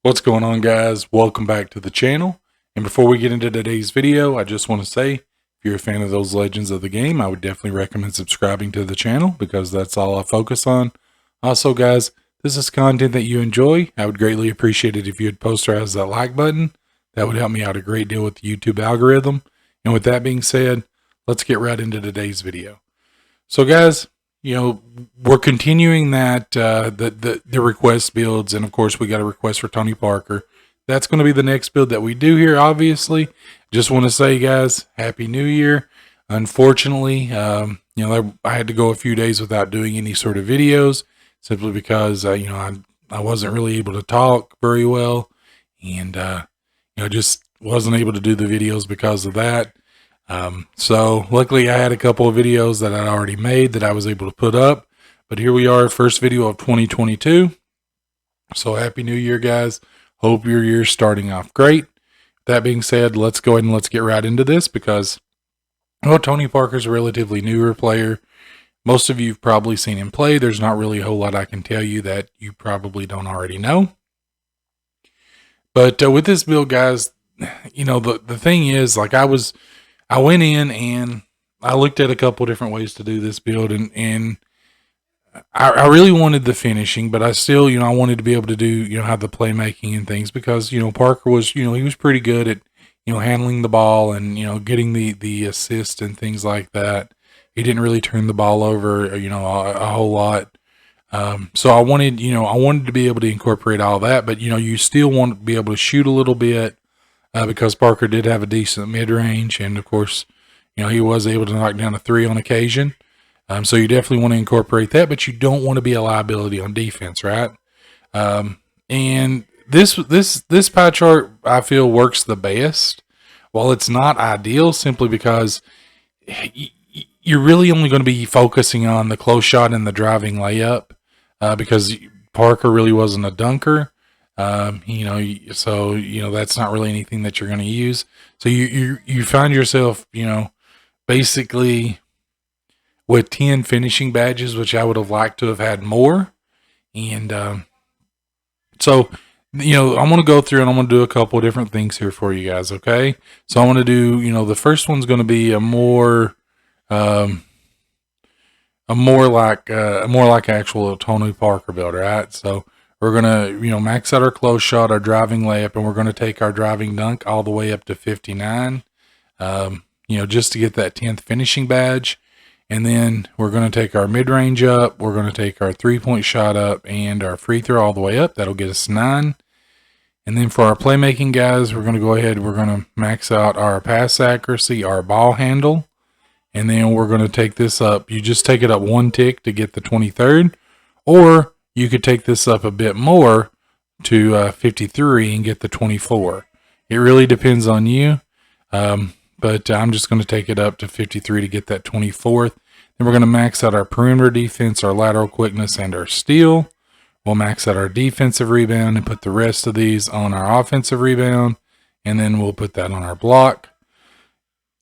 What's going on, guys? Welcome back to the channel. And before we get into today's video, I just want to say, if you're a fan of those legends of the game, I would definitely recommend subscribing to the channel because that's all I focus on. Also, guys, this is content that you enjoy. I would greatly appreciate it if you would posterize that like button. That would help me out a great deal with the YouTube algorithm. And with that being said, let's get right into today's video. So, guys, we're continuing that the request builds, and of course we got a request for Tony Parker. That's going to be the next build that we do here. Obviously, just want to say, guys, Happy New Year. Unfortunately, I had to go a few days without doing any sort of videos simply because I wasn't really able to talk very well, and just wasn't able to do the videos because of that. So luckily I had a couple of videos that I'd already made that I was able to put up, but here we are, first video of 2022. So Happy New Year, guys. Hope your year's starting off great. That being said, let's go ahead and let's get right into this because, Tony Parker's a relatively newer player. Most of you have probably seen him play. There's not really a whole lot I can tell you that you probably don't already know. But with this build, guys, the thing is, like, I went in and I looked at a couple different ways to do this build, and I really wanted the finishing, but I still, I wanted to be able to do, have the playmaking and things because, Parker was, he was pretty good at, handling the ball and, getting the assist and things like that. He didn't really turn the ball over, a whole lot. So I wanted to be able to incorporate all that, but, you still want to be able to shoot a little bit. Because Parker did have a decent mid-range, and of course, he was able to knock down a three on occasion. So you definitely want to incorporate that, but you don't want to be a liability on defense, right? And this pie chart I feel works the best. While it's not ideal, simply because you're really only going to be focusing on the close shot and the driving layup, because Parker really wasn't a dunker. So that's not really anything that you're going to use. So you find yourself, basically with 10 finishing badges, which I would have liked to have had more. And, so, I'm going to go through and I'm going to do a couple of different things here for you guys. Okay. So I want to do, the first one's going to be a more like actual Tony Parker build, right? So, we're going to, max out our close shot, our driving layup, and we're going to take our driving dunk all the way up to 59, just to get that 10th finishing badge. And then we're going to take our mid-range up. We're going to take our three-point shot up and our free throw all the way up. That'll get us 9. And then for our playmaking, guys, we're going to go ahead. We're going to max out our pass accuracy, our ball handle. And then we're going to take this up. You just take it up one tick to get the 23rd. Or you could take this up a bit more to 53 and get the 24. It really depends on you, but I'm just going to take it up to 53 to get that 24th. Then we're going to max out our perimeter defense, our lateral quickness, and our steal. We'll max out our defensive rebound and put the rest of these on our offensive rebound, and then we'll put that on our block.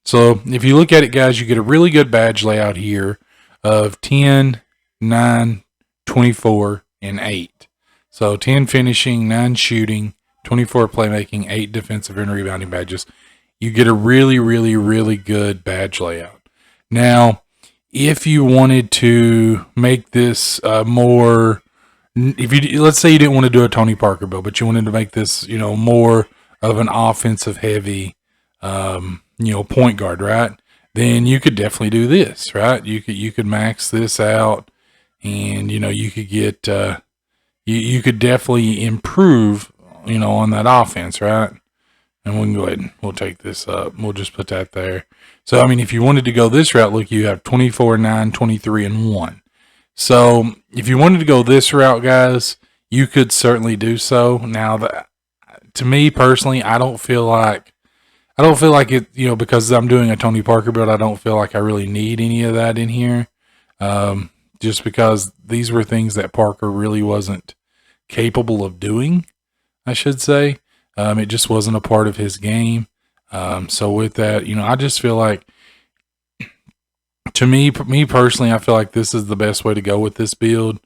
So if you look at it, guys, you get a really good badge layout here of 10, 9, 24, and 8. So 10 finishing, 9 shooting, 24 playmaking, 8 defensive and rebounding badges. You get a really, really, really good badge layout. Now, if you wanted to make this more, let's say you didn't want to do a Tony Parker build, but you wanted to make this, more of an offensive heavy, point guard, right? Then you could definitely do this, right? You could max this out. And, you could get, you could definitely improve, on that offense, right? And we can go ahead and we'll take this up. We'll just put that there. So, I mean, if you wanted to go this route, look, you have 24, 9, 23, and 1. So, if you wanted to go this route, guys, you could certainly do so. Now, to me personally, I don't feel like it, because I'm doing a Tony Parker build, I don't feel like I really need any of that in here. Just because these were things that Parker really wasn't capable of doing, I should say. It just wasn't a part of his game. So with that, I just feel like, to me personally, I feel like this is the best way to go with this build.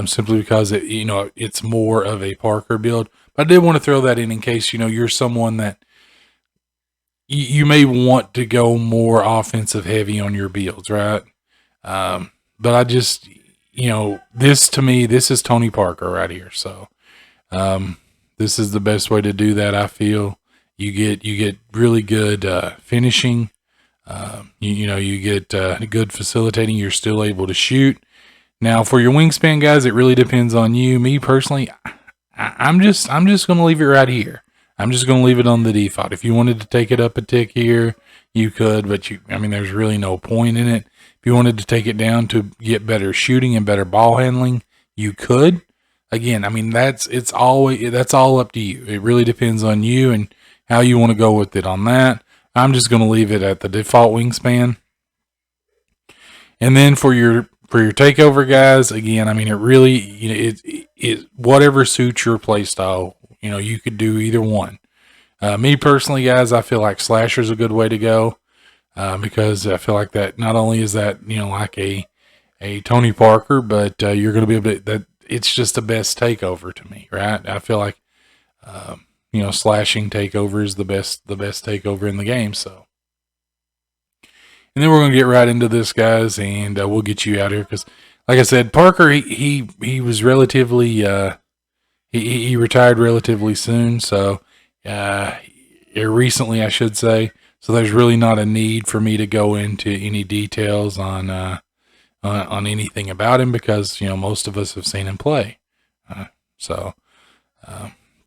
Simply because it's more of a Parker build. But I did want to throw that in case, you're someone that you may want to go more offensive heavy on your builds, right? But I just, this to me, this is Tony Parker right here. So, this is the best way to do that. I feel you get really good finishing. You get good facilitating. You're still able to shoot. Now for your wingspan, guys, it really depends on you. Me personally, I'm just going to leave it right here. I'm just going to leave it on the default. If you wanted to take it up a tick here, you could, but there's really no point in it. If you wanted to take it down to get better shooting and better ball handling, you could. Again, that's all up to you. It really depends on you and how you want to go with it on that. I'm just going to leave it at the default wingspan. And then for your takeover, guys, again, it really, it whatever suits your play style, you could do either one. Me personally, guys, I feel like slasher is a good way to go, because I feel like that not only is that, like a Tony Parker, but you're going to be able to, that it's just the best takeover to me, right? I feel like, slashing takeover is the best takeover in the game. So, and then we're going to get right into this, guys, and we'll get you out here because, like I said, Parker, he was relatively, he retired relatively soon. So, recently, I should say. So there's really not a need for me to go into any details on anything about him because most of us have seen him play. So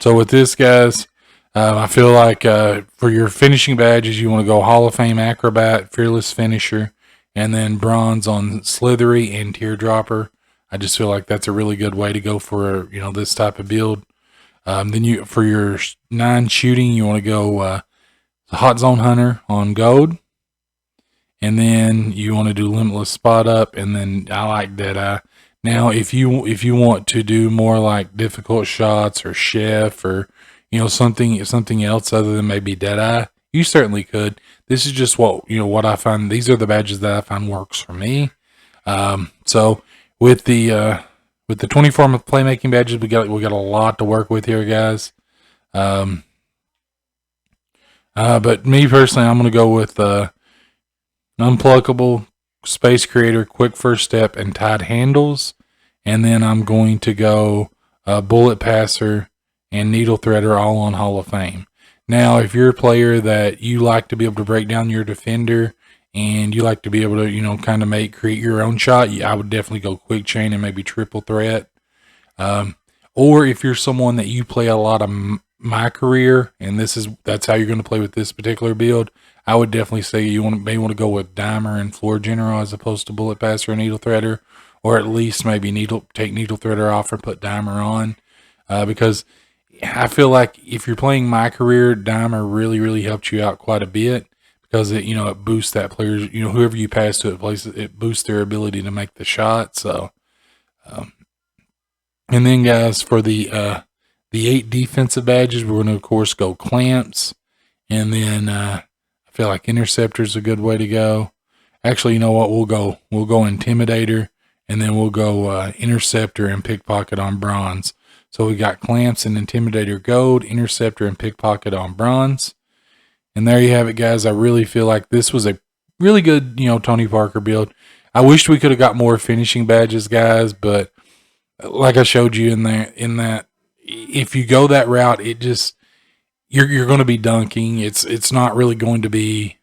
with this, guys, I feel like for your finishing badges, you want to go Hall of Fame Acrobat, Fearless Finisher, and then bronze on Slithery and Teardropper. I just feel like that's a really good way to go for this type of build. Then for your 9 shooting, you want to go Hot Zone Hunter on Gold. And then you want to do Limitless Spot Up, and then I like Deadeye. Now, if you want to do more like difficult shots or Chef or something else other than maybe Deadeye, you certainly could. This is just what I find. These are the badges that I find works for me. So with the 24 playmaking badges, we got a lot to work with here, guys. But me personally, I'm going to go with Unpluckable, Space Creator, Quick First Step, and Tied Handles. And then I'm going to go Bullet Passer and Needle Threader all on Hall of Fame. Now, if you're a player that you like to be able to break down your defender and you like to be able to, kind of create your own shot, I would definitely go Quick Chain and maybe Triple Threat. Or if you're someone that you play a lot of My Career, and that's how you're going to play with this particular build, I would definitely say you may want to go with Dimer and Floor General as opposed to Bullet Passer and Needle Threader, or at least maybe take Needle Threader off and put Dimer on, because I feel like if you're playing My Career, Dimer really, really helped you out quite a bit because it boosts that player's, whoever you pass to it boosts their ability to make the shot. So, and then guys, for the 8 defensive badges, we're going to of course go Clamps, and then I feel like Interceptor is a good way to go. Actually, you know what? We'll go Intimidator, and then we'll go Interceptor and Pickpocket on Bronze. So we got Clamps and Intimidator Gold, Interceptor and Pickpocket on Bronze. And there you have it, guys. I really feel like this was a really good, Tony Parker build. I wished we could have got more finishing badges, guys, but like I showed you in that, if you go that route, it just you're going to be dunking. It's not really going to be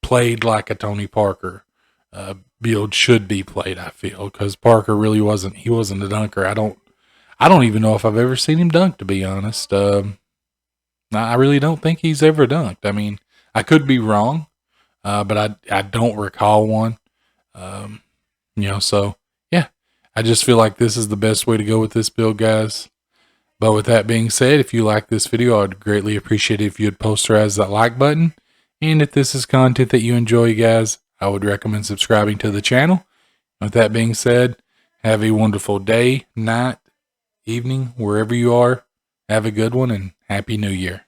played like a Tony Parker build should be played. I feel because Parker really wasn't a dunker. I don't even know if I've ever seen him dunk, to be honest. I really don't think he's ever dunked. I could be wrong, but I don't recall one. So yeah, I just feel like this is the best way to go with this build, guys. But with that being said, if you like this video, I'd greatly appreciate it if you'd posterize that like button. And if this is content that you enjoy, guys, I would recommend subscribing to the channel. With that being said, have a wonderful day, night, evening, wherever you are. Have a good one and Happy New Year.